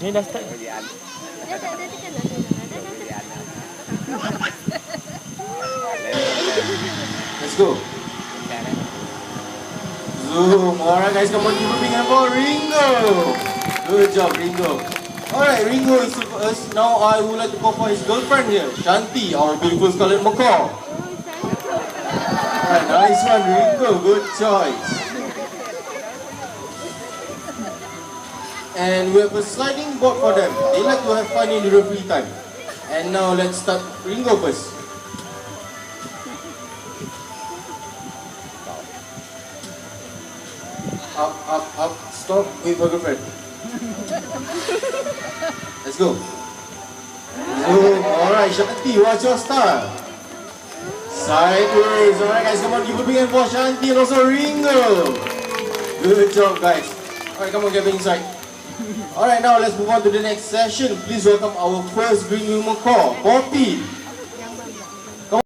Ni dah start. Let's go. Zoom. Alright guys, come on, keep moving and for Ringo. Good job, Ringo. Alright, Ringo is first. Now I would like to call for his girlfriend here, Shanti, our beautiful scarlet macaw. Alright, nice one, Ringo. Good choice. And we have a sliding board for them. They like to have fun in their free time. And now let's start Ringo first. Up, stop, wait for girlfriend. Let's go. Zoom. Alright, Shanti, what's your style? Sideways. Alright guys, come on, give a big hand for Shanti and also Ringo. Good job guys. Alright, come on, get inside. Alright, now let's move on to the next session. Please welcome our first green macaw, Poppy.